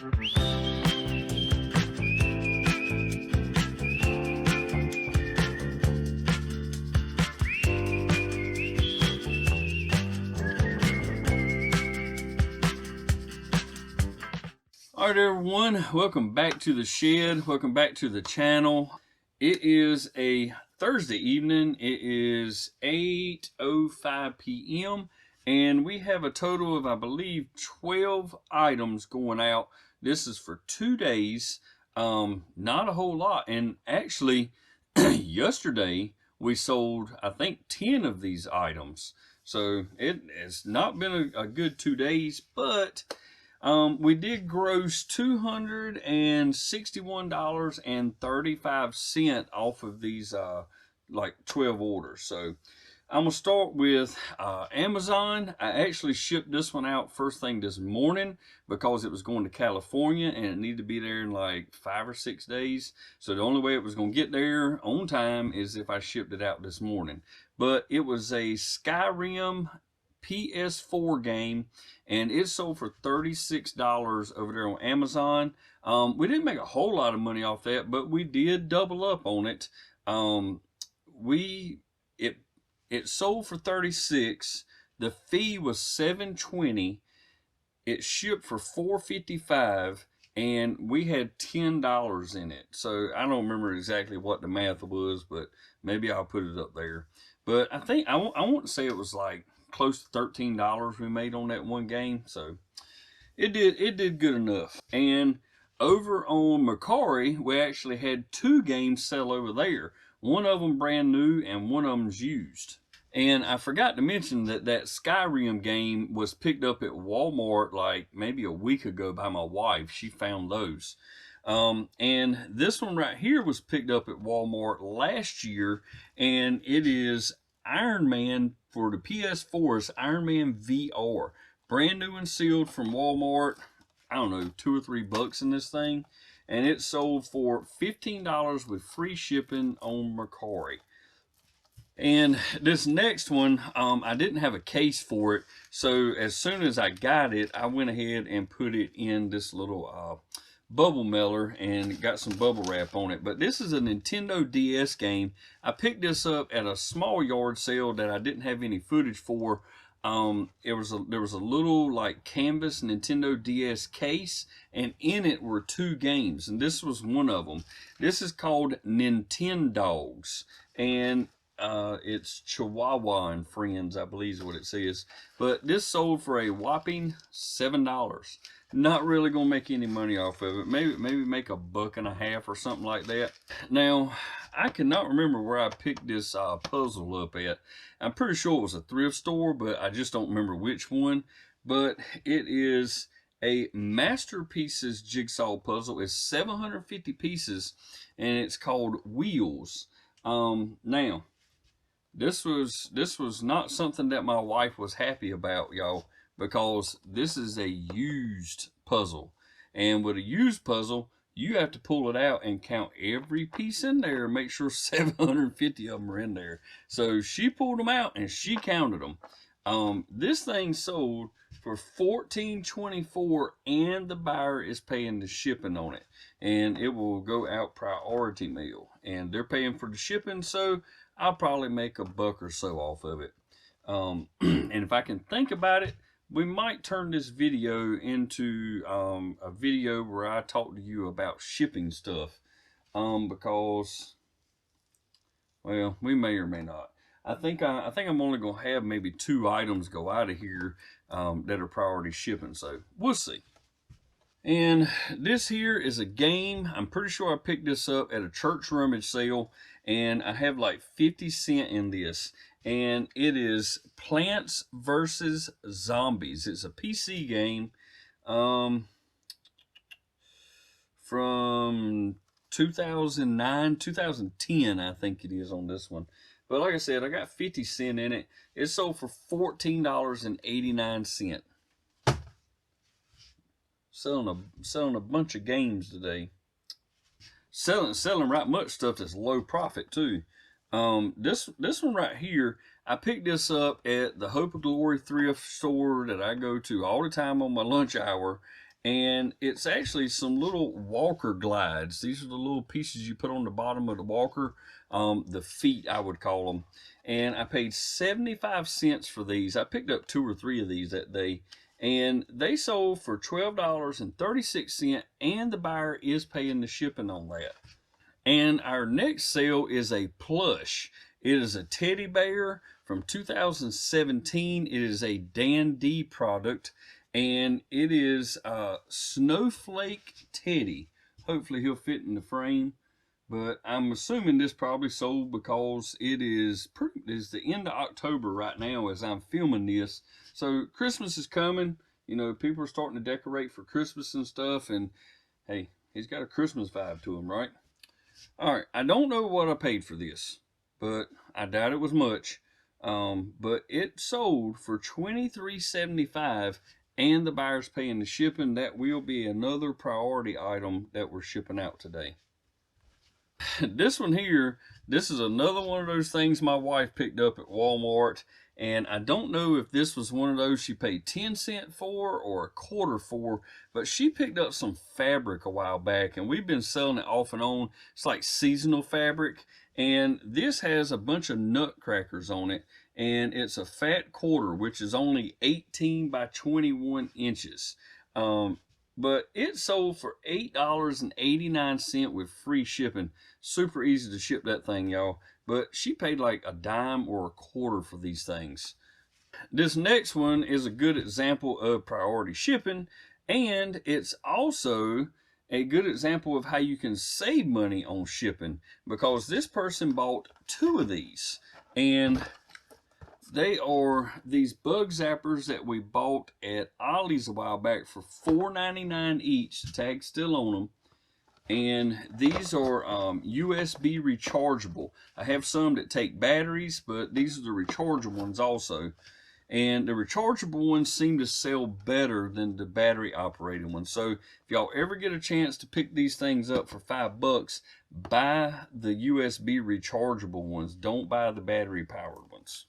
Alright everyone, welcome back to the shed, welcome back to the channel. It is a Thursday evening, it is 8:05 p.m. and we have a total of, I believe, 12 items going out. This is for 2 days, not a whole lot, and actually yesterday we sold, I think, 10 of these items. So it has not been a good 2 days, but we did gross $261.35 off of these like 12 orders. So I'm gonna start with Amazon. I actually shipped this one out first thing this morning because it was going to California and it needed to be there in like 5 or 6 days. So the only way it was gonna get there on time is if I shipped it out this morning. But it was a Skyrim PS4 game, and it sold for $36 over there on Amazon. We didn't make a whole lot of money off that, but we did double up on it. It sold for $36. The fee was $7.20. It shipped for $4.55, and we had $10 in it. So I don't remember exactly what the math was, but maybe I'll put it up there. But I think I want to say it was like close to $13 we made on that one game, so it did good enough. And over on Mercari, we actually had 2 games sell over there. One of them brand new and one of them's used. And I forgot to mention that that Skyrim game was picked up at Walmart like maybe a week ago by my wife. She found those. And this one right here was picked up at Walmart last year, and it is Iron Man for the PS4. Is Iron Man VR, brand new and sealed from Walmart. I don't know, $2 or $3 in this thing, and it sold for $15 with free shipping on Mercari. And this next one, I didn't have a case for it, so as soon as I got it, I went ahead and put it in this little bubble mailer and got some bubble wrap on it. But this is a Nintendo DS game. I picked this up at a small yard sale that I didn't have any footage for. There was a little like canvas Nintendo DS case, and in it were 2 games, and this was one of them. This is called Nintendogs, and it's Chihuahua and Friends, I believe is what it says. But this sold for a whopping $7. Not really gonna make any money off of it. Maybe make $1.50 or something like that. Now, I cannot remember where I picked this puzzle up at. I'm pretty sure it was a thrift store, but I just don't remember which one. But it is a Masterpieces jigsaw puzzle. It's 750 pieces, and it's called Wheels. Now, this was not something that my wife was happy about, y'all, because this is a used puzzle. And with a used puzzle, you have to pull it out and count every piece in there and make sure 750 of them are in there. So she pulled them out and she counted them. This thing sold for $14.24, and the buyer is paying the shipping on it. And it will go out priority mail. And they're paying for the shipping, so I'll probably make $1 or so off of it. And if I can think about it, we might turn this video into a video where I talk to you about shipping stuff, because, well, we may or may not. I think I'm only gonna have maybe 2 items go out of here that are priority shipping, so we'll see. And this here is a game. I'm pretty sure I picked this up at a church rummage sale, and I have like 50 cents in this. And it is Plants vs. Zombies. It's a PC game from 2009, 2010, I think it is on this one. But like I said, I got 50 cents in it. It sold for $14.89. Selling a bunch of games today. Selling right much stuff that's low profit too. This one right here, I picked this up at the Hope of Glory thrift store that I go to all the time on my lunch hour, And it's actually some little walker glides. These are the little pieces you put on the bottom of the walker, the feet I would call them. And I paid 75 cents for these. I picked up 2 or 3 of these that day, and they sold for $12.36, and the buyer is paying the shipping on that. And our next sale is a plush. It is a teddy bear from 2017. It is a Dan D product, and it is a Snowflake Teddy. Hopefully he'll fit in the frame, but I'm assuming this probably sold because it is the end of October right now as I'm filming this. So Christmas is coming. You know, people are starting to decorate for Christmas and stuff, and hey, he's got a Christmas vibe to him, right? All right, I don't know what I paid for this, but I doubt it was much. But it sold for $23.75, and the buyer's paying the shipping. That will be another priority item that we're shipping out today. This one here, this is another one of those things my wife picked up at Walmart, and I don't know if this was one of those she paid 10 cents for or a quarter for, but she picked up some fabric a while back, and we've been selling it off and on. It's like seasonal fabric, and this has a bunch of nutcrackers on it, and it's a fat quarter, which is only 18 by 21 inches. But it sold for $8.89 with free shipping. Super easy to ship that thing, y'all. But she paid like a dime or a quarter for these things. This next one is a good example of priority shipping, and it's also a good example of how you can save money on shipping, because this person bought 2 of these, and they are these bug zappers that we bought at Ollie's a while back for $4.99 each. The tag's still on them. And these are USB rechargeable. I have some that take batteries, but these are the rechargeable ones also. And the rechargeable ones seem to sell better than the battery operated ones. So if y'all ever get a chance to pick these things up for $5, buy the USB rechargeable ones. Don't buy the battery powered ones.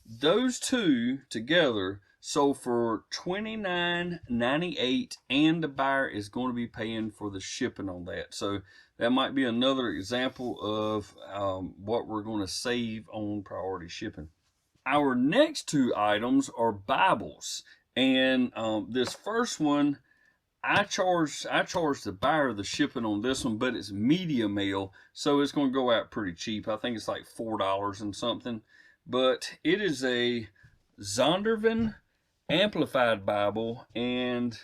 Those 2 together sold for $29.98, and the buyer is going to be paying for the shipping on that. So that might be another example of what we're going to save on priority shipping. Our next 2 items are Bibles, and this first one, I charged the buyer the shipping on this one, but it's media mail, so it's going to go out pretty cheap. I think it's like $4 and something. But it is a Zondervan Amplified Bible, and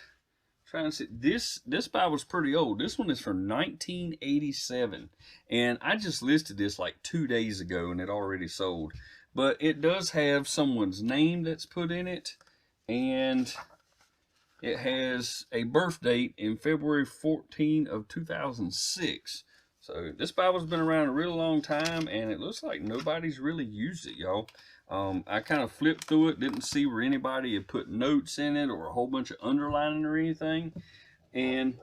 trying to see, this Bible's pretty old. This one is from 1987, and I just listed this like 2 days ago, and it already sold. But it does have someone's name that's put in it, and it has a birth date in February 14 of 2006. So this Bible's been around a real long time, and it looks like nobody's really used it, y'all. I kind of flipped through it, didn't see where anybody had put notes in it or a whole bunch of underlining or anything. And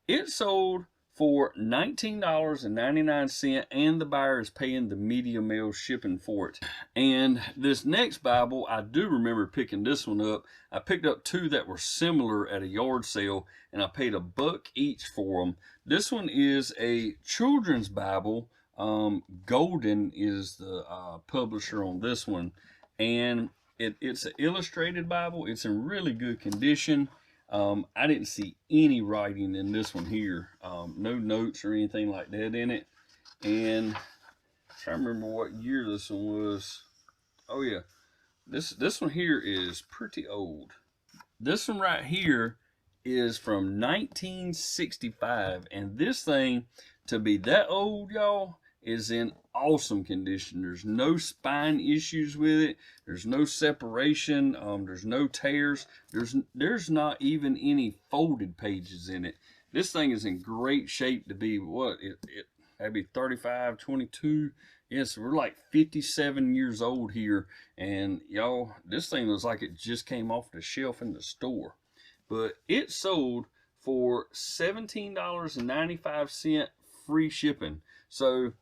it sold for $19.99, and the buyer is paying the media mail shipping for it. And this next Bible, I do remember picking this one up. I picked up 2 that were similar at a yard sale, and I paid $1 each for them. This one is a children's Bible. Golden is the publisher on this one, and it's an illustrated Bible. It's in really good condition. I didn't see any writing in this one here, no notes or anything like that in it. And I'm trying to remember what year this one was. Oh yeah, this one here is pretty old. This one right here is from 1965, and this thing, to be that old, y'all, is in awesome condition. There's no spine issues with it. There's no separation. There's no tears. There's not even any folded pages in it. This thing is in great shape to be what that'd be 35, 22. Yes, we're like 57 years old here, and y'all, this thing looks like it just came off the shelf in the store. But it sold for $17.95 free shipping. So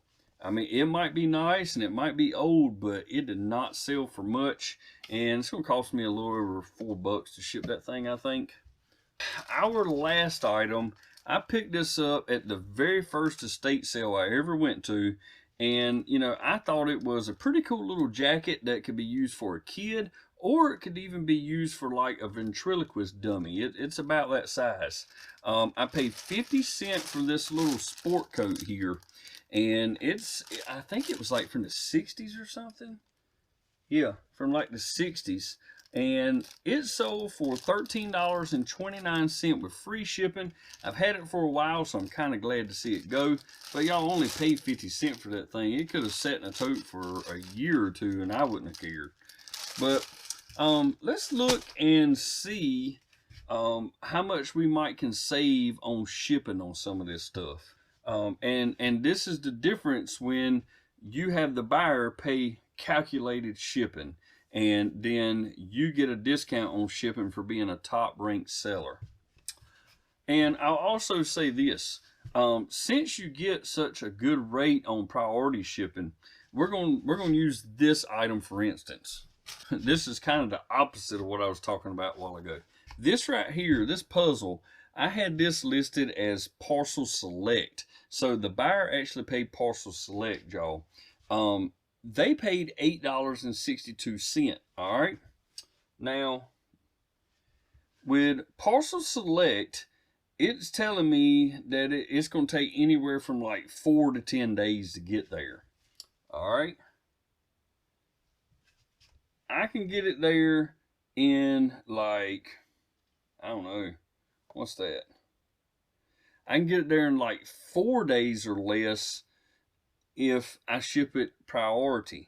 I mean, it might be nice and it might be old, but it did not sell for much. And it's going to cost me a little over $4 to ship that thing, I think. Our last item, I picked this up at the very first estate sale I ever went to. And, you know, I thought it was a pretty cool little jacket that could be used for a kid, or it could even be used for like a ventriloquist dummy. It's about that size. I paid 50 cents for this little sport coat here. And I think it was like from the 60s or something. Yeah, from like the 60s. And it sold for $13.29 with free shipping. I've had it for a while, so I'm kind of glad to see it go. But y'all only paid 50 cents for that thing. It could have sat in a tote for a year or two, and I wouldn't have cared. But let's look and see how much we can save on shipping on some of this stuff. And this is the difference when you have the buyer pay calculated shipping, and then you get a discount on shipping for being a top ranked seller. And I'll also say this, since you get such a good rate on priority shipping, we're going to use this item for instance. This is kind of the opposite of what I was talking about a while ago. This right here, this puzzle, I had this listed as parcel select. So the buyer actually paid parcel select, y'all. They paid $8.62. All right. Now, with parcel select, it's telling me that it's going to take anywhere from like 4 to 10 days to get there. All right. I can get it there in like, I don't know, what's that? I can get it there in like 4 days or less if I ship it priority.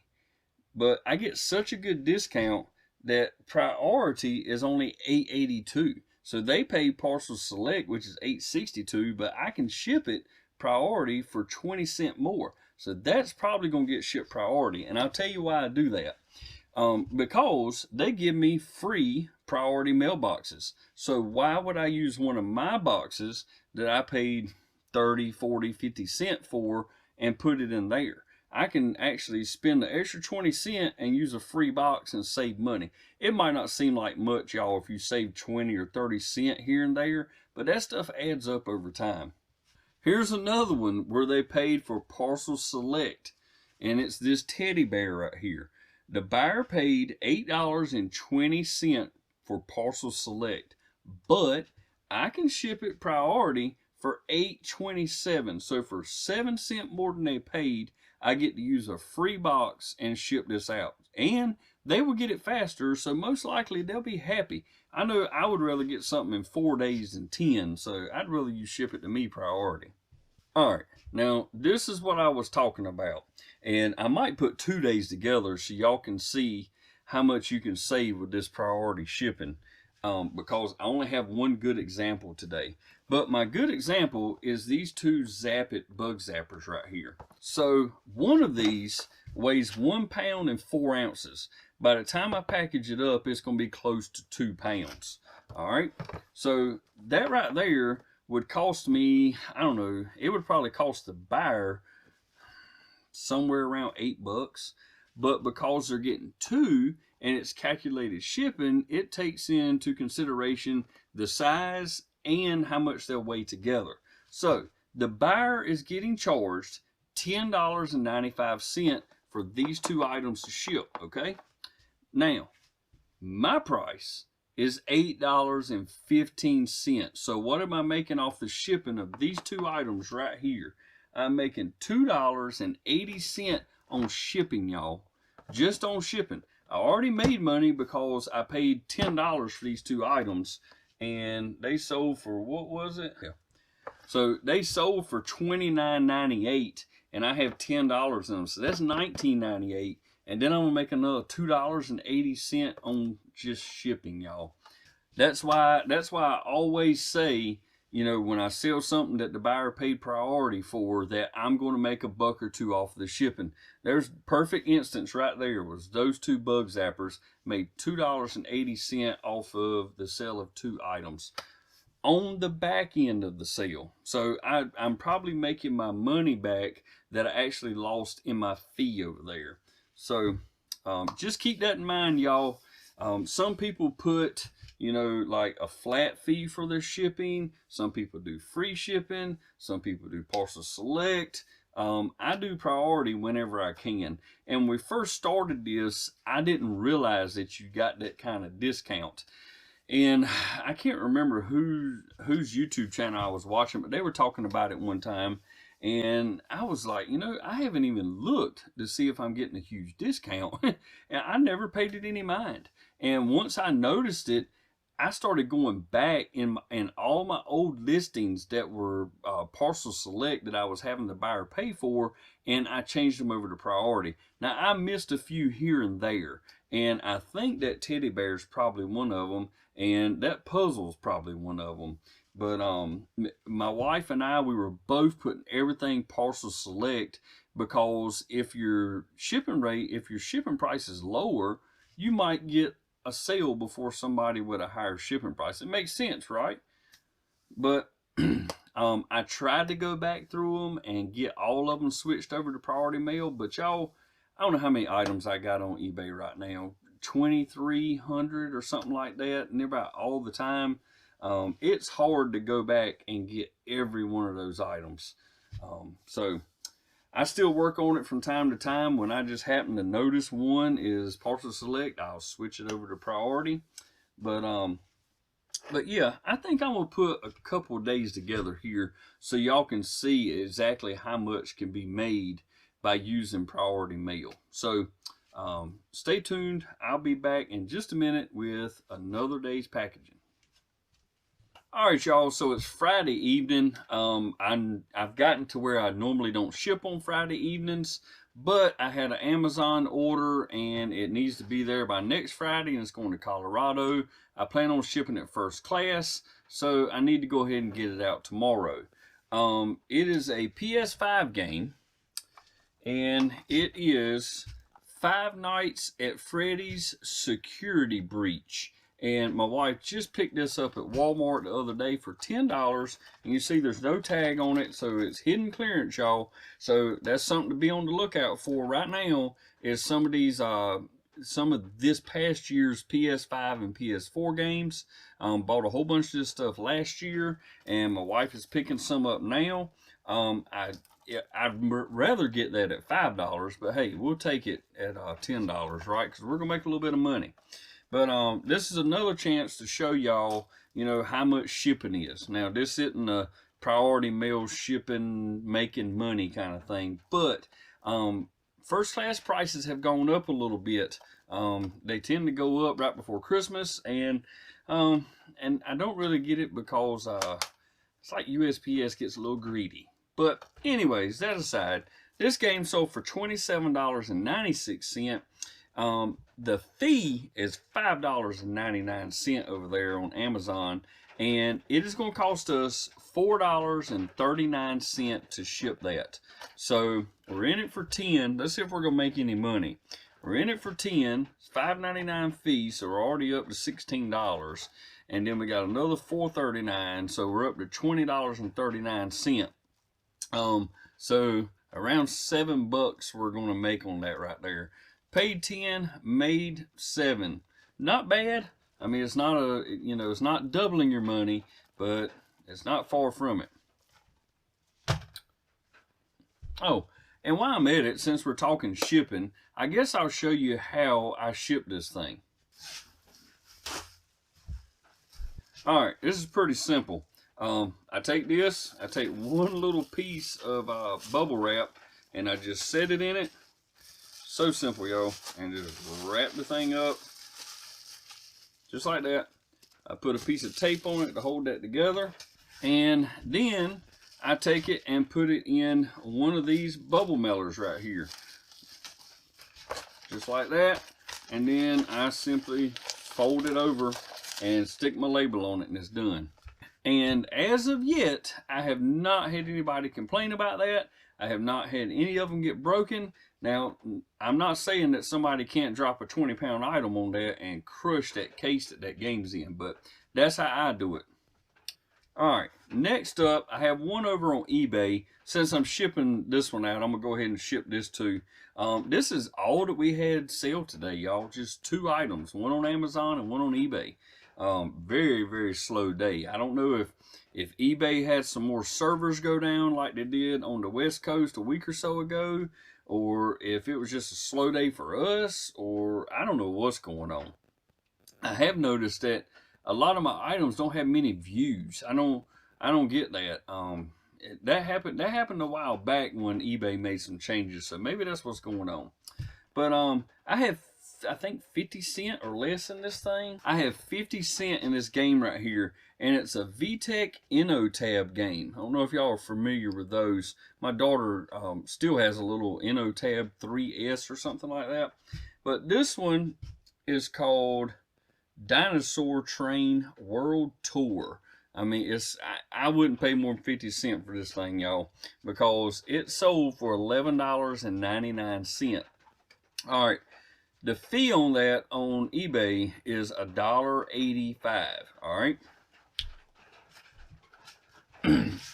But I get such a good discount that priority is only $8.82. So they pay parcel select, which is $8.62, but I can ship it priority for 20 cents more. So that's probably going to get shipped priority. And I'll tell you why I do that. Because they give me free priority mailboxes. So why would I use one of my boxes that I paid 30, 40, 50 cents for and put it in there? I can actually spend the extra 20 cents and use a free box and save money. It might not seem like much, y'all, if you save 20 or 30 cents here and there, but that stuff adds up over time. Here's another one where they paid for parcel select, and it's this teddy bear right here. The buyer paid $8.20 for parcel select, but I can ship it priority for $8.27. So for 7 cents more than they paid, I get to use a free box and ship this out. And they will get it faster, so most likely they'll be happy. I know I would rather get something in 4 days than 10, so I'd rather you ship it to me priority. All right, now this is what I was talking about. And I might put 2 days together so y'all can see how much you can save with this priority shipping. Because I only have one good example today. But my good example is these two Zap It bug zappers right here. So one of these weighs 1 pound and 4 ounces. By the time I package it up, it's going to be close to 2 pounds. All right. So that right there would cost me, I don't know, it would probably cost the buyer somewhere around $8. But because they're getting 2 and it's calculated shipping, it takes into consideration the size and how much they'll weigh together. So the buyer is getting charged $10.95 for these 2 items to ship, okay? Now, my price is $8.15. So what am I making off the shipping of these 2 items right here? I'm making $2.80 on shipping, y'all. Just on shipping. I already made money because I paid $10 for these 2 items, and they sold for, what was it? Yeah. So they sold for $29.98, and I have $10 in them. So that's $19.98. And then I'm going to make another $2.80 on just shipping, y'all. That's why I always say, you know, when I sell something that the buyer paid priority for, that I'm going to make $1 or $2 off the shipping. There's perfect instance right there was those 2 bug zappers made $2.80 off of the sale of 2 items on the back end of the sale. So I'm probably making my money back that I actually lost in my fee over there. So just keep that in mind, y'all. Some people put, you know, like a flat fee for their shipping. Some people do free shipping. Some people do parcel select. I do priority whenever I can. And when we first started this, I didn't realize that you got that kind of discount. And I can't remember whose YouTube channel I was watching, but they were talking about it one time. And I was like, you know, I haven't even looked to see if I'm getting a huge discount. And I never paid it any mind. And once I noticed it, I started going back in all my old listings that were parcel select that I was having the buyer pay for, and I changed them over to priority. Now, I missed a few here and there, and I think that teddy bear is probably one of them, and that puzzle is probably one of them. But my wife and I, we were both putting everything parcel select, because if your shipping price is lower, you might get a sale before somebody with a higher shipping price. It makes sense, right? But I tried to go back through them and get all of them switched over to priority mail, but y'all, I don't know how many items I got on eBay right now, 2,300 or something like that, and they're about all the time. It's hard to go back and get every one of those items. So I still work on it from time to time. When I just happen to notice one is parcel select, I'll switch it over to priority. But yeah, I think I'm gonna put a couple of days together here so y'all can see exactly how much can be made by using priority mail. So stay tuned. I'll be back in just a minute with another day's packaging. All right, y'all, so it's Friday evening. I've gotten to where I normally don't ship on Friday evenings, but I had an Amazon order and it needs to be there by next Friday, and it's going to Colorado. I plan on shipping it first class, so I need to go ahead and get it out tomorrow. It is a PS5 game, and it is Five Nights at Freddy's Security Breach. And my wife just picked this up at Walmart the other day for $10. And you see there's no tag on it, so it's hidden clearance, y'all. So that's something to be on the lookout for right now, is some of these, some of this past year's PS5 and PS4 games. Bought a whole bunch of this stuff last year, and my wife is picking some up now. I'd rather get that at $5, but hey, we'll take it at $10, right? Because we're going to make a little bit of money. But this is another chance to show y'all, you know, how much shipping is. Now, this isn't a priority mail shipping, making money kind of thing. But first class prices have gone up a little bit. They tend to go up right before Christmas. And I don't really get it because it's like USPS gets a little greedy. But anyways, that aside, this game sold for $27.96. The fee is $5.99 over there on Amazon, and it is going to cost us $4.39 to ship that. So we're in it for 10. Let's see if we're going to make any money. We're in it for 10. It's $5.99 fee, so we're already up to $16. And then we got another $4.39, so we're up to $20.39. So around $7 we're going to make on that right there. Paid 10, made 7. Not bad. I mean, it's not it's not doubling your money, but it's not far from it. Oh, and while I'm at it, since we're talking shipping, I guess I'll show you how I ship this thing. All right, this is pretty simple. I take one little piece of bubble wrap, and I just set it in it. So simple, y'all. And just wrap the thing up just like that. I put a piece of tape on it to hold that together, and then I take it and put it in one of these bubble mailers right here, just like that. And then I simply fold it over and stick my label on it, and it's done. And as of yet, I have not had anybody complain about that. I have not had any of them get broken. Now, I'm not saying that somebody can't drop a 20-pound item on there and crush that case that that game's in, but that's how I do it. All right, next up, I have one over on eBay. Since I'm shipping this one out, I'm going to go ahead and ship this too. This is all that we had sale today, y'all. Just 2 items, one on Amazon and one on eBay. Very, very slow day. I don't know if eBay had some more servers go down like they did on the West Coast a week or so ago, or if it was just a slow day for us, or I don't know what's going on. I have noticed that a lot of my items don't have many views. I don't get that. That happened a while back when eBay made some changes, so maybe that's what's going on. But I have, I think, 50 cent or less in this thing. I have 50 cent in this game right here, and it's a VTech InnoTab game. I don't know if y'all are familiar with those. My daughter still has a little InnoTab 3S or something like that. But this one is called Dinosaur Train World Tour. I mean, I wouldn't pay more than 50 cents for this thing, y'all, because it sold for $11.99. All right, the fee on that on eBay is $1.85. All right.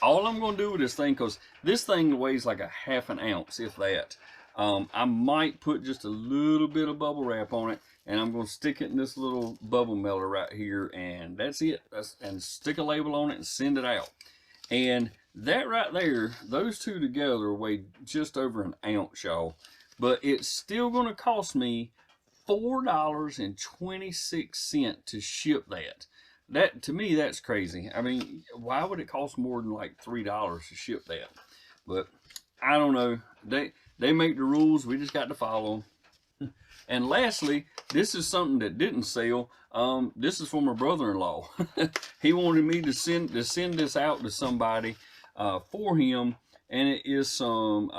All I'm going to do with this thing, because this thing weighs like a half an ounce, if that. I might put just a little bit of bubble wrap on it, and I'm going to stick it in this little bubble melter right here, and that's it. And stick a label on it and send it out. And that right there, those two together weigh just over an ounce, y'all. But it's still going to cost me $4.26 to ship that. That, to me, that's crazy. I mean, why would it cost more than like $3 to ship that? But I don't know. They make the rules. We just got to follow them. And lastly, this is something that didn't sell. This is for my brother-in-law. He wanted me to send this out to somebody for him, and it is some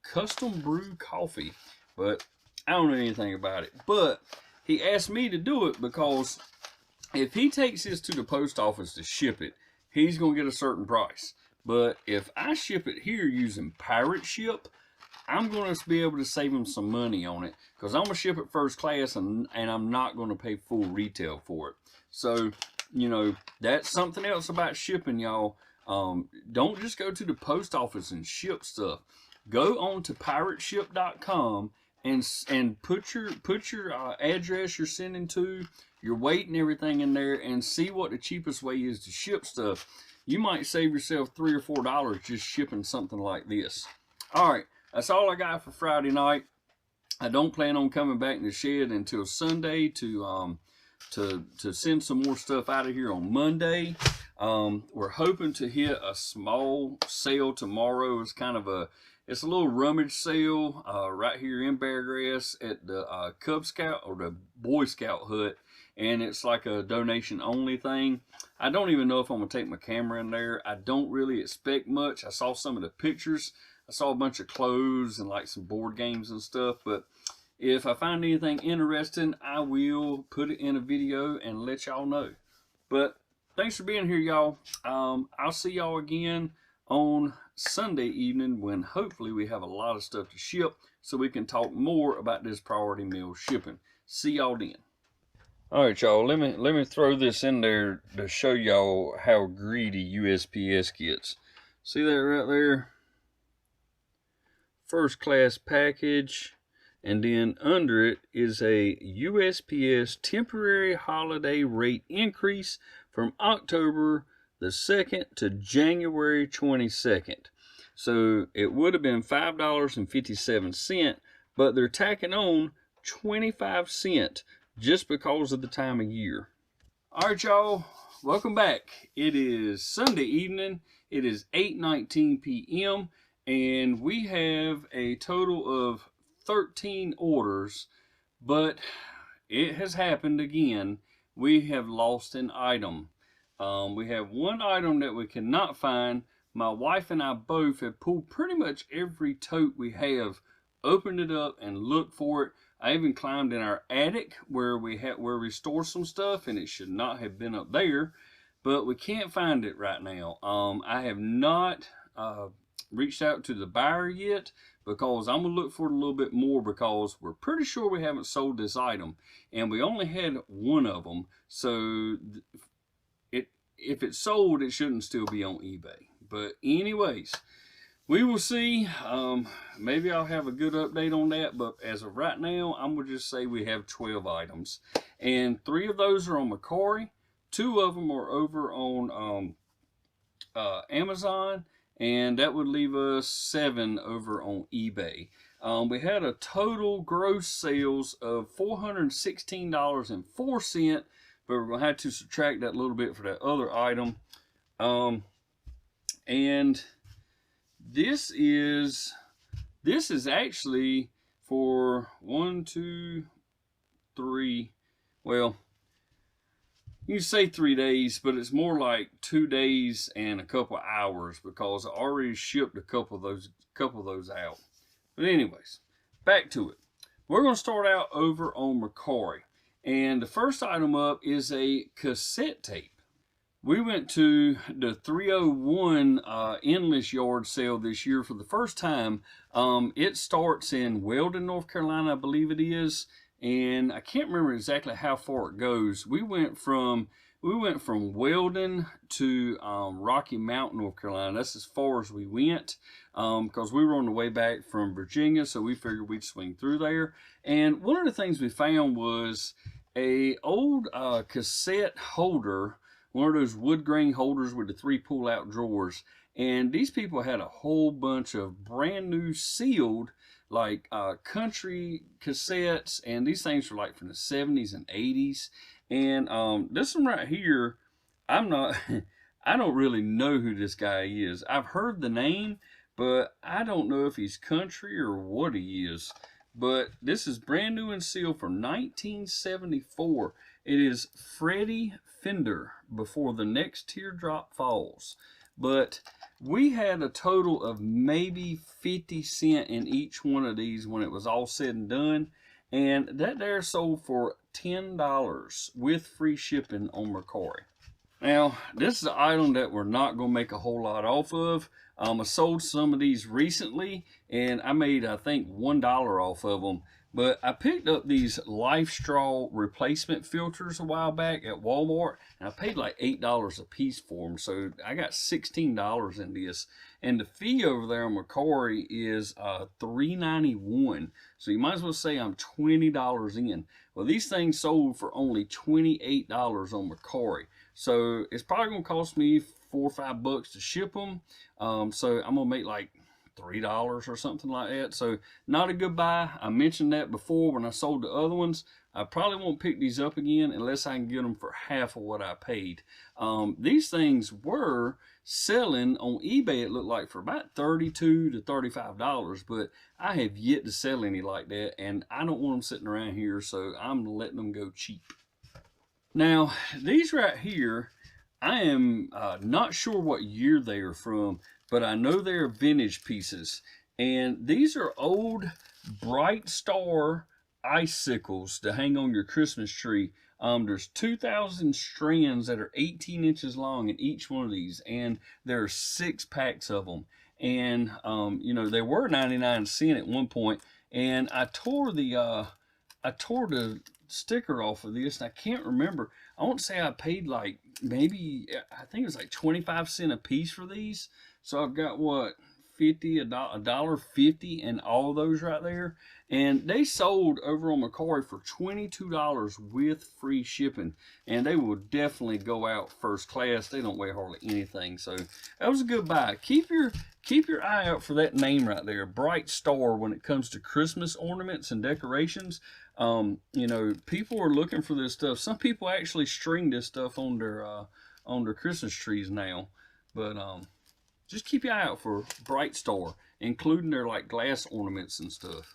custom brew coffee. But I don't know anything about it. But he asked me to do it because if he takes this to the post office to ship it, he's going to get a certain price. But if I ship it here using Pirate Ship, I'm going to be able to save him some money on it, because I'm going to ship it first class, and I'm not going to pay full retail for it. So, you know, that's something else about shipping, y'all. Don't just go to the post office and ship stuff. Go on to pirateship.com and put your address you're sending to, your weight and everything in there, and see what the cheapest way is to ship stuff. You might save yourself $3 or $4 just shipping something like this. All right, that's all I got for Friday night. I don't plan on coming back in the shed until Sunday to send some more stuff out of here on Monday. We're hoping to hit a small sale tomorrow. It's a little rummage sale right here in Beargrass at the Cub Scout or the Boy Scout hut, and it's like a donation only thing. I don't even know if I'm gonna take my camera in there. I don't really expect much. I saw some of the pictures. I saw a bunch of clothes and like some board games and stuff, but if I find anything interesting, I will put it in a video and let y'all know. But thanks for being here, y'all. I'll see y'all again on Sunday evening when hopefully we have a lot of stuff to ship so we can talk more about this priority mail shipping. See y'all then. All right, y'all, let me throw this in there to show y'all how greedy USPS gets. See that right there? First class package, and then under it is a USPS temporary holiday rate increase from October the 2nd to January 22nd. So it would have been $5.57, but they're tacking on 25 cents just because of the time of year. All right, y'all, welcome back. It is Sunday evening. It is 8:19 p.m. and we have a total of 13 orders, but it has happened again. We have lost an item. We have one item that we cannot find. My wife and I both have pulled pretty much every tote we have, opened it up and looked for it. I even climbed in our attic where we store some stuff, and it should not have been up there, but we can't find it right now. I have not reached out to the buyer yet, because I'm gonna look for it a little bit more, because we're pretty sure we haven't sold this item, and we only had one of them. So if it's sold, it shouldn't still be on eBay. But anyways, we will see. Maybe I'll have a good update on that, but as of right now, I'm gonna just say we have 12 items, and 3 of those are on Macquarie, 2 of them are over on Amazon, and that would leave us 7 over on eBay. We had a total gross sales of $416.04, but we're going to have to subtract that a little bit for that other item. And this is actually for 1, 2, 3, well, you can say 3 days, but it's more like 2 days and a couple hours because I already shipped a couple of those out. But anyways, back to it. We're going to start out over on Mercari, and the first item up is a cassette tape. We went to the 301 Endless Yard sale this year for the first time. It starts in Weldon, North Carolina, I believe it is, and I can't remember exactly how far it goes. We went from Weldon to Rocky Mount, North Carolina. That's as far as we went because we were on the way back from Virginia, so we figured we'd swing through there. And one of the things we found was a old cassette holder, one of those wood grain holders with the 3 pull-out drawers. And these people had a whole bunch of brand new sealed like country cassettes, and these things were like from the 70s and 80s. And this one right here, I don't really know who this guy is. I've heard the name, but I don't know if he's country or what he is. But this is brand new and sealed from 1974. It is Freddie Fender, Before the Next Teardrop Falls. But we had a total of maybe 50 cents in each one of these when it was all said and done. And that there sold for $10 with free shipping on Mercari. Now, this is an item that we're not going to make a whole lot off of. I sold some of these recently, and I made, I think, $1 off of them. But I picked up these Life Straw replacement filters a while back at Walmart, and I paid like $8 a piece for them. So I got $16 in this. And the fee over there on Mercari is $3.91. So you might as well say I'm $20 in. Well, these things sold for only $28 on Mercari. So it's probably going to cost me $4 or $5 to ship them. So I'm going to make like $3 or something like that. So not a good buy. I mentioned that before when I sold the other ones. I probably won't pick these up again unless I can get them for half of what I paid. These things were selling on eBay, it looked like, for about $32 to $35, but I have yet to sell any like that, and I don't want them sitting around here, so I'm letting them go cheap. Now, these right here, I am not sure what year they are from, but I know they're vintage pieces. And these are old Bright Star icicles to hang on your Christmas tree. There's 2,000 strands that are 18 inches long in each one of these, and there are 6 packs of them. And you know, they were 99 cents at one point, and I tore the sticker off of this, and I can't remember. I won't say I paid like maybe, I think it was like 25 cents a piece for these. So I've got what, $1.50 in all those right there. And they sold over on Mercari for $22 with free shipping. And they will definitely go out first class. They don't weigh hardly anything. So that was a good buy. Keep your eye out for that name right there, Bright Star, when it comes to Christmas ornaments and decorations. You know, people are looking for this stuff. Some people actually string this stuff on their Christmas trees now. But just keep your eye out for Bright Star, including their like glass ornaments and stuff.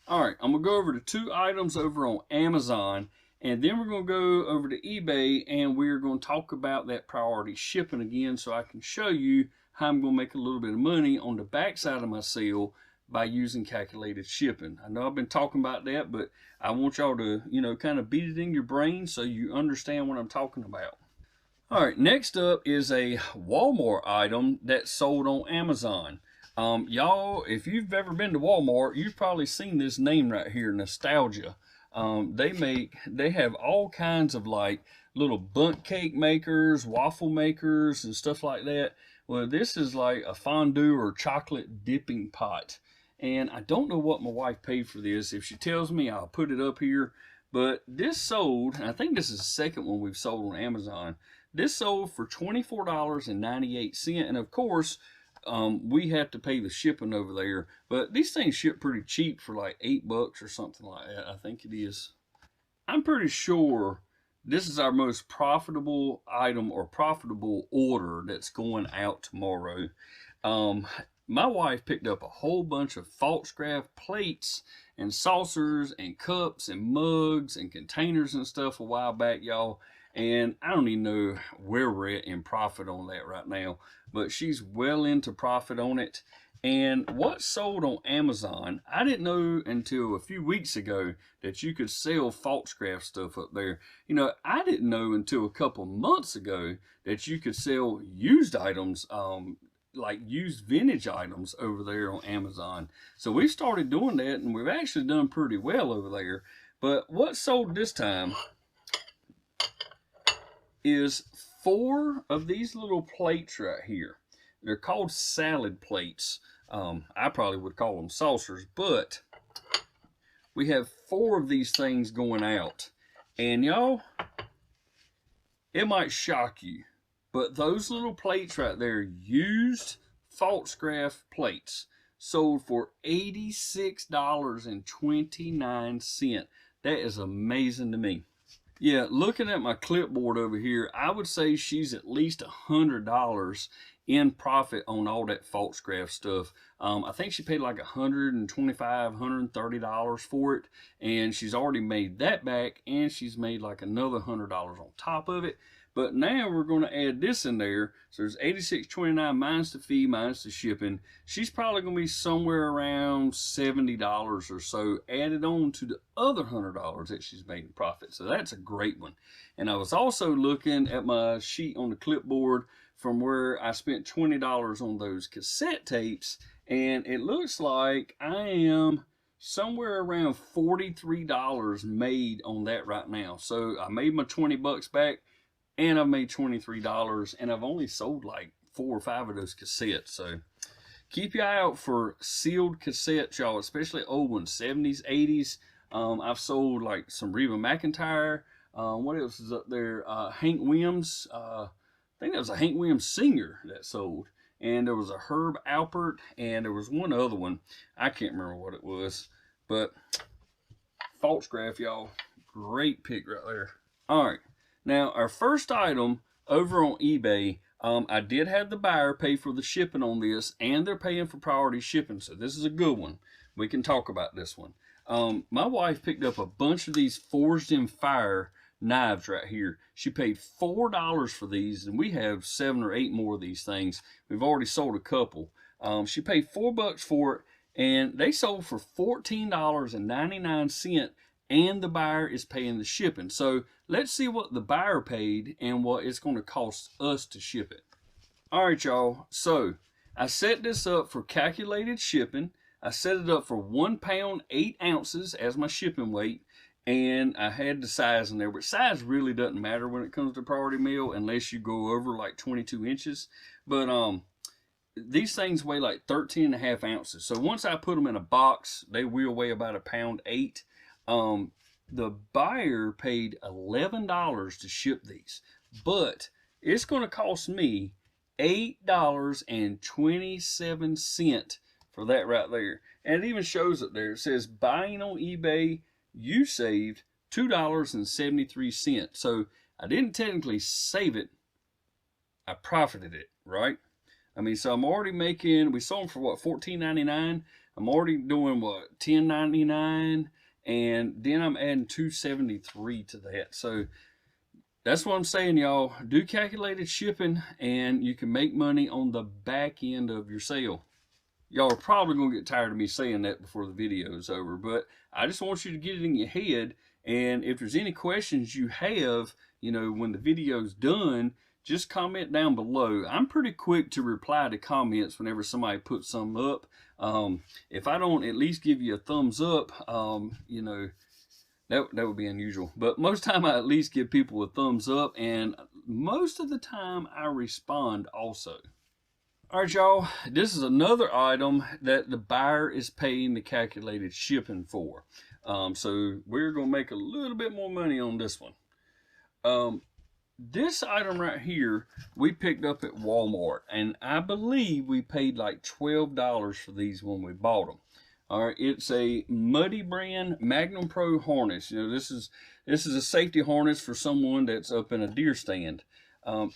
All right, I'm gonna go over to 2 items over on Amazon, and then we're gonna go over to eBay, and we're gonna talk about that priority shipping again, so I can show you how I'm gonna make a little bit of money on the back side of my sale by using calculated shipping. I know I've been talking about that, but I want y'all to, you know, kind of beat it in your brain so you understand what I'm talking about. All right, next up is a Walmart item that's sold on Amazon. Y'all, if you've ever been to Walmart, you've probably seen this name right here, Nostalgia. They have all kinds of like little bundt cake makers, waffle makers, and stuff like that. Well, this is like a fondue or chocolate dipping pot. And I don't know what my wife paid for this. If she tells me, I'll put it up here. But this sold, and I think this is the second one we've sold on Amazon. This sold for $24.98, and of course, we have to pay the shipping over there. But these things ship pretty cheap for like $8 or something like that. I think it is. I'm pretty sure this is our most profitable item or profitable order that's going out tomorrow. My wife picked up a whole bunch of Falstaff plates and saucers and cups and mugs and containers and stuff a while back, y'all. And I don't even know where we're at in profit on that right now, but she's well into profit on it. And what sold on Amazon, I didn't know until a few weeks ago that you could sell Falstaff stuff up there. You know, I didn't know until a couple months ago that you could sell used items, like used vintage items over there on Amazon. So we've started doing that, and we've actually done pretty well over there. But what sold this time is 4 of these little plates right here. They're called salad plates. I probably would call them saucers, but we have 4 of these things going out. And y'all, it might shock you, but those little plates right there, used Falstaff plates, sold for $86.29. That is amazing to me. Yeah, looking at my clipboard over here, I would say she's at least $100 in profit on all that Falstaff stuff. I think she paid like $125, $130 for it, and she's already made that back, and she's made like another $100 on top of it. But now we're going to add this in there. So there's $86.29 minus the fee, minus the shipping. She's probably going to be somewhere around $70 or so added on to the other $100 that she's made in profit. So that's a great one. And I was also looking at my sheet on the clipboard from where I spent $20 on those cassette tapes. And it looks like I am somewhere around $43 made on that right now. So I made my 20 bucks back, and I've made $23, and I've only sold like 4 or 5 of those cassettes. So keep your eye out for sealed cassettes, y'all, especially old ones, 70s, 80s. I've sold like some Reba McEntire. What else is up there? Hank Williams. I think that was a Hank Williams singer that sold. And there was a Herb Alpert, and there was one other one. I can't remember what it was. But Falstaff, y'all, great pick right there. All right. Now, our first item over on eBay, I did have the buyer pay for the shipping on this, and they're paying for priority shipping, so this is a good one. We can talk about this one. My wife picked up a bunch of these forged in fire knives right here. She paid $4 for these, and we have 7 or 8 more of these things. We've already sold a couple. She paid $4 for it, and they sold for $14.99, and the buyer is paying the shipping. So let's see what the buyer paid and what it's going to cost us to ship it. All right, y'all. So I set this up for calculated shipping. I set it up for 1 pound 8 ounces as my shipping weight, and I had the size in there. But size really doesn't matter when it comes to priority mail unless you go over like 22 inches. But these things weigh like 13.5 ounces. So once I put them in a box, they will weigh about 1 pound 8. The buyer paid $11 to ship these, but it's going to cost me $8.27 for that right there. And it even shows it there. It says buying on eBay, you saved $2.73. So I didn't technically save it, I profited it, right? I mean, so I'm already making, we sold them for what, $14.99? I'm already doing what, $10.99? And then I'm adding $2.73 to that. So that's what I'm saying, y'all. Do calculated shipping, and you can make money on the back end of your sale. Y'all are probably going to get tired of me saying that before the video is over, but I just want you to get it in your head. And if there's any questions you have, you know, when the video's done, just comment down below. I'm pretty quick to reply to comments whenever somebody puts something up. If I don't at least give you a thumbs up, you know, that would be unusual. But most time I at least give people a thumbs up, and most of the time I respond also. All right, y'all, this is another item that the buyer is paying the calculated shipping for. So we're going to make a little bit more money on this one. This item right here, we picked up at Walmart, and I believe we paid like $12 for these when we bought them. All right, it's a Muddy brand Magnum Pro harness. You know, this is a safety harness for someone that's up in a deer stand.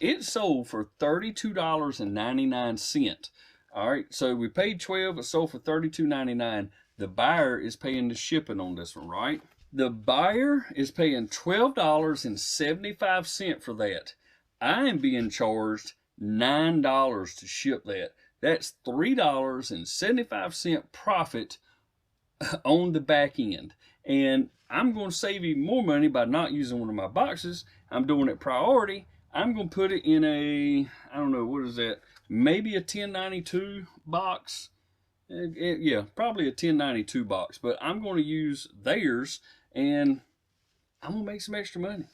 It sold for $32.99. All right, so we paid $12, it sold for $32.99. The buyer is paying the shipping on this one, right? The buyer is paying $12.75 for that. I am being charged $9 to ship that. That's $3.75 profit on the back end. And I'm going to save even more money by not using one of my boxes. I'm doing it priority. I'm going to put it in a, I don't know, what is that? Maybe a 1092 box. Yeah, probably a 1092 box. But I'm going to use theirs, and I'm going to make some extra money.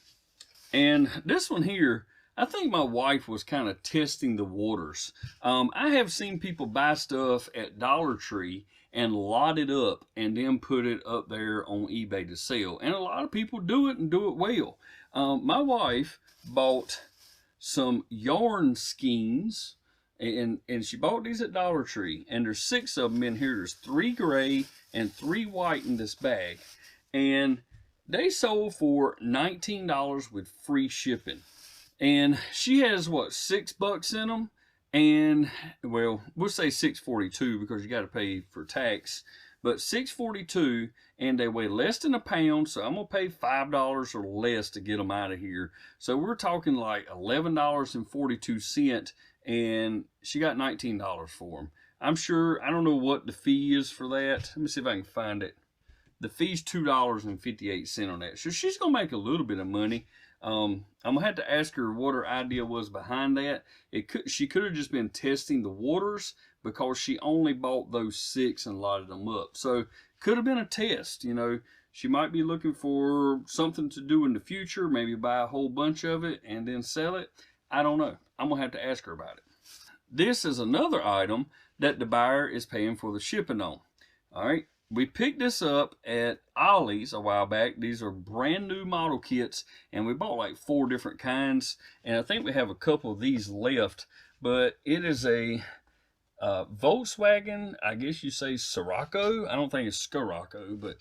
And this one here, I think my wife was kind of testing the waters. I have seen people buy stuff at Dollar Tree and lot it up and then put it up there on eBay to sell. And a lot of people do it and do it well. My wife bought some yarn skeins, and she bought these at Dollar Tree, and there's 6 of them in here. There's 3 gray and 3 white in this bag, and they sold for $19 with free shipping. And she has what, $6 in them, and well, we'll say $6.42 because you got to pay for tax, but $6.42, and they weigh less than a pound, so I'm gonna pay $5 or less to get them out of here. So we're talking like $11.42, and she got $19 for them. I'm sure, I don't know what the fee is for that. Let me see if I can find it. The fee's $2.58 on that, so she's gonna make a little bit of money. I'm gonna have to ask her what her idea was behind that. She could have just been testing the waters, because she only bought those 6 and lotted them up. So could have been a test. You know, she might be looking for something to do in the future, maybe buy a whole bunch of it and then sell it. I don't know. I'm gonna have to ask her about it. This is another item that the buyer is paying for the shipping on. All right. We picked this up at Ollie's a while back. These are brand new model kits, and we bought like 4 different kinds, and I think we have a couple of these left. But it is a Volkswagen, I guess you say Scirocco. I don't think it's Scirocco, but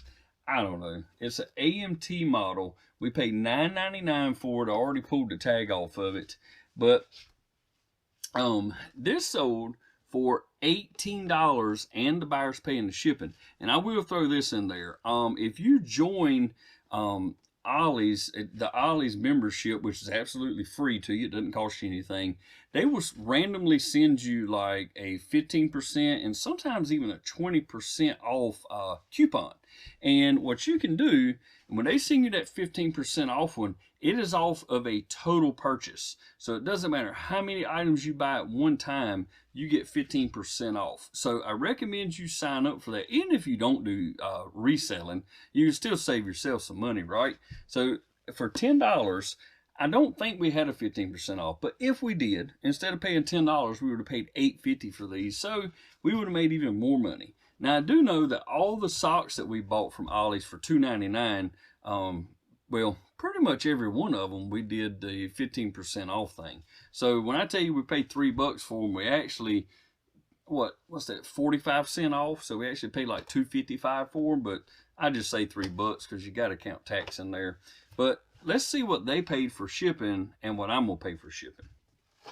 I don't know. It's an AMT model. We paid $9.99 for it. I already pulled the tag off of it, but this sold for $18, and the buyer's paying the shipping. And I will throw this in there. If you join Ollie's, the Ollie's membership, which is absolutely free to you, it doesn't cost you anything, they will randomly send you like a 15% and sometimes even a 20% off coupon. And what you can do, when they send you that 15% off one, it is off of a total purchase. So it doesn't matter how many items you buy at one time, you get 15% off. So I recommend you sign up for that. Even if you don't do reselling, you can still save yourself some money, right? So for $10, I don't think we had a 15% off, but if we did, instead of paying $10, we would have paid $8.50 for these. So we would have made even more money. Now I do know that all the socks that we bought from Ollie's for $2.99, well, pretty much every one of them, we did the 15% off thing. So when I tell you we paid $3 for them, we actually, what's that, 45% off? So we actually paid like $2.55 for them, but I just say $3 because you got to count tax in there. But let's see what they paid for shipping and what I'm going to pay for shipping.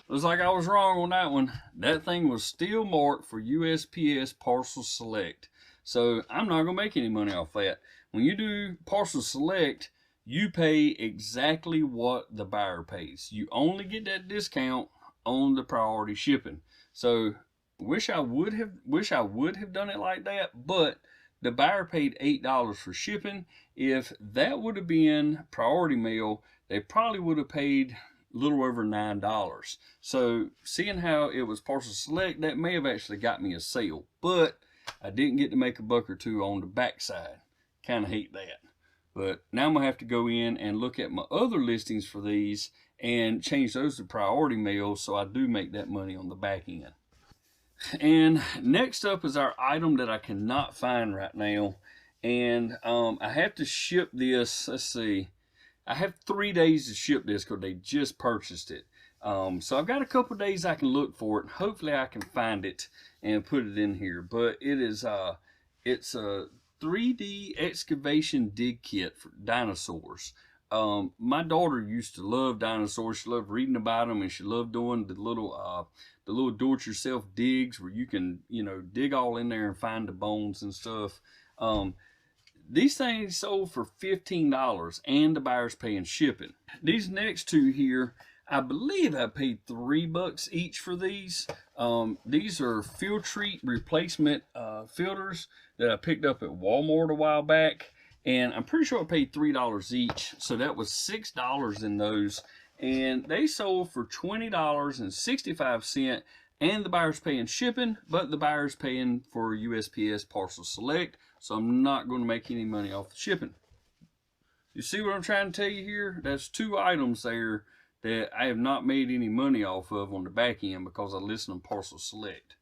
Looks like I was wrong on that one. That thing was still marked for USPS Parcel Select. So I'm not going to make any money off that. When you do Parcel Select, you pay exactly what the buyer pays. You only get that discount on the priority shipping. So wish I would have done it like that, but the buyer paid $8 for shipping. If that would have been priority mail, they probably would have paid a little over $9. So seeing how it was Parcel Select, that may have actually got me a sale, but I didn't get to make a buck or two on the backside. Kind of hate that. But now I'm going to have to go in and look at my other listings for these and change those to priority mail so I do make that money on the back end. And next up is our item that I cannot find right now. and I have to ship this. Let's see, I have 3 days to ship this because they just purchased it. So I've got a couple days I can look for it, and hopefully I can find it and put it in here. But it is it's a 3D excavation dig kit for dinosaurs. My daughter used to love dinosaurs. She loved reading about them, and she loved doing the little do-it-yourself digs where you can, you know, dig all in there and find the bones and stuff. These things sold for $15, and the buyer's paying shipping. These next two here, I believe I paid $3 each for these. These are Filtrete replacement filters that I picked up at Walmart a while back, and I'm pretty sure I paid $3 each, so that was $6 in those, and they sold for $20.65, and the buyer's paying shipping, but the buyer's paying for USPS Parcel Select, so I'm not going to make any money off the shipping. You see what I'm trying to tell you here? That's 2 items there that I have not made any money off of on the back end because I list them Parcel Select.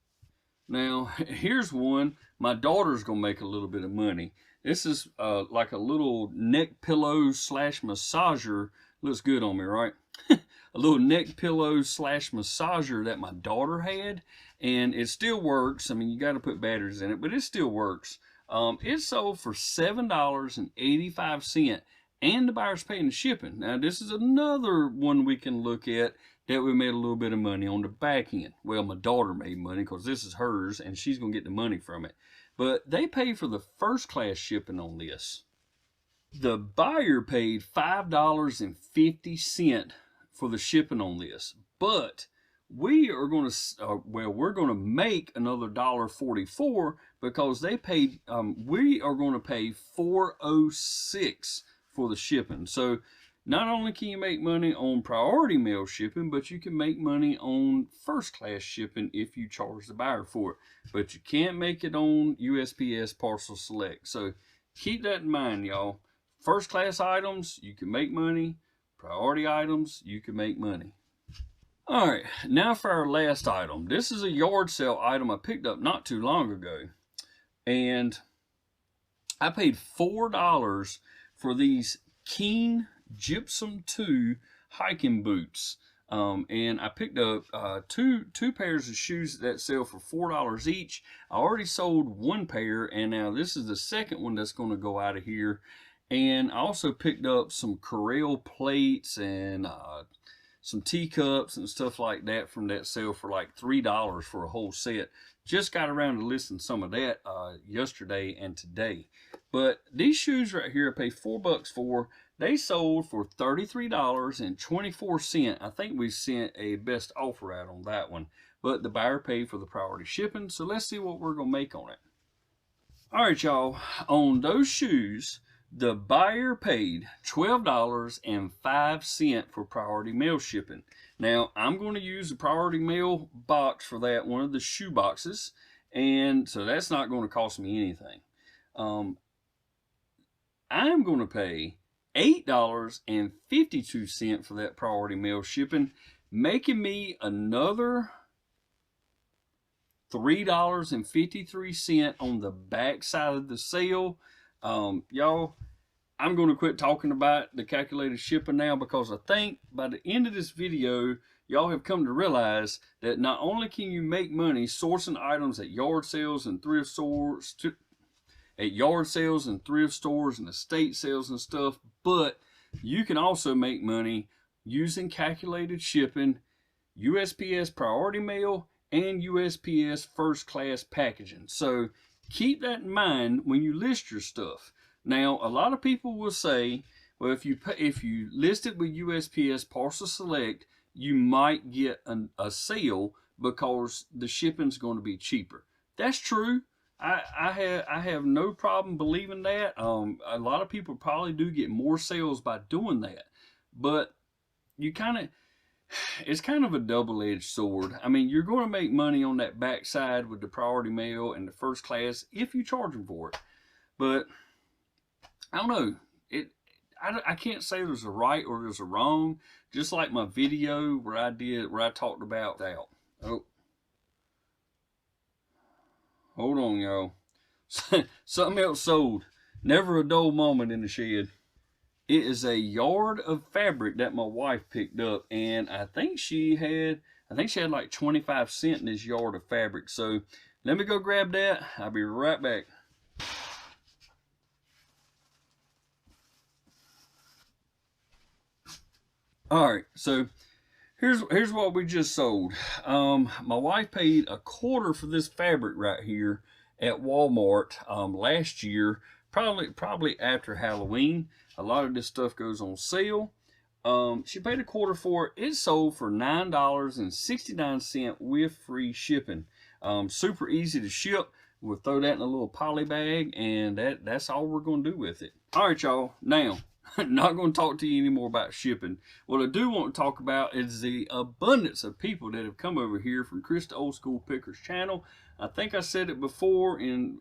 Now, here's one. My daughter's going to make a little bit of money. This is like a little neck pillow slash massager. Looks good on me, right? A little neck pillow slash massager that my daughter had, and it still works. I mean, you got to put batteries in it, but it still works. It sold for $7.85, and the buyer's paying the shipping. Now, this is another one we can look at that we made a little bit of money on the back end. Well, my daughter made money because this is hers, and she's going to get the money from it. But they pay for the first class shipping on this. The buyer paid $5.50 for the shipping on this, but we are going to we're going to make another $1.44 because they paid. We are going to pay $4.06 for the shipping. So not only can you make money on priority mail shipping, but you can make money on first class shipping if you charge the buyer for it. But you can't make it on USPS Parcel Select. So keep that in mind, y'all. First class items, you can make money. Priority items, you can make money. All right, now for our last item. This is a yard sale item I picked up not too long ago. And I paid $4 for these Keen Gypsum 2 hiking boots. And I picked up two pairs of shoes that sell for $4 each. I already sold one pair, and now this is the second one that's going to go out of here. And I also picked up some Corelle plates and some teacups and stuff like that from that sale for like $3 for a whole set. Just got around to listing some of that yesterday and today. But these shoes right here I paid $4 for. They sold for $33.24. I think we sent a best offer out on that one. But the buyer paid for the priority shipping. So let's see what we're going to make on it. All right, y'all. On those shoes, the buyer paid $12.05 for priority mail shipping. Now, I'm going to use the priority mail box for that, one of the shoe boxes, and so that's not going to cost me anything. I'm going to pay $8.52 for that priority mail shipping, making me another $3.53 on the back side of the sale. Y'all, I'm going to quit talking about the calculated shipping now because I think by the end of this video, y'all have come to realize that not only can you make money sourcing items at yard sales and thrift stores, and estate sales and stuff, but you can also make money using calculated shipping, USPS priority mail, and USPS first class packaging. So keep that in mind when you list your stuff. Now, a lot of people will say, well, if you list it with USPS Parcel Select, you might get a sale because the shipping's going to be cheaper. That's true. I have no problem believing that. A lot of people probably do get more sales by doing that, but it's kind of a double-edged sword. I mean, you're going to make money on that backside with the priority mail and the first class if you charge them for it. But I don't know. I can't say there's a right or there's a wrong. Just like my video where I talked about that. Oh, hold on, y'all. Something else sold. Never a dull moment in the shed. It is a yard of fabric that my wife picked up, and I think she had like 25 cents in this yard of fabric. So let me go grab that. I'll be right back. All right, so here's what we just sold. My wife paid a quarter for this fabric right here at Walmart last year, probably after Halloween. A lot of this stuff goes on sale. She paid a quarter for it. It sold for $9.69 with free shipping. Super easy to ship. We'll throw that in a little poly bag, and that's all we're going to do with it. All right, y'all. Now, not going to talk to you anymore about shipping. What I do want to talk about is the abundance of people that have come over here from Chris the Old School Pickers channel. I think I said it before in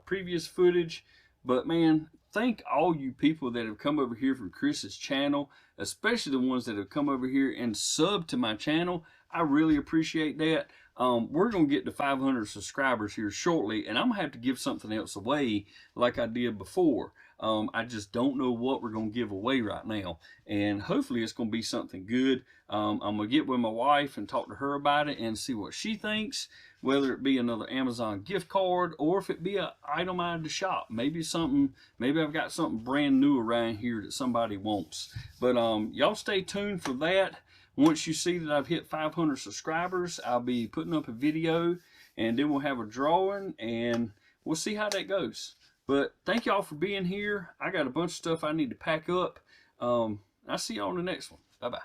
previous footage, but man, thank all you people that have come over here from Chris's channel, especially the ones that have come over here and subbed to my channel. I really appreciate that. We're going to get to 500 subscribers here shortly, and I'm going to have to give something else away like I did before. I just don't know what we're going to give away right now, and hopefully it's going to be something good. I'm going to get with my wife and talk to her about it and see what she thinks, whether it be another Amazon gift card or if it be an item out of the shop. Maybe I've got something brand new around here that somebody wants. But y'all stay tuned for that. Once you see that I've hit 500 subscribers, I'll be putting up a video, and then we'll have a drawing, and we'll see how that goes. But thank y'all for being here. I got a bunch of stuff I need to pack up. I'll see y'all on the next one. Bye-bye.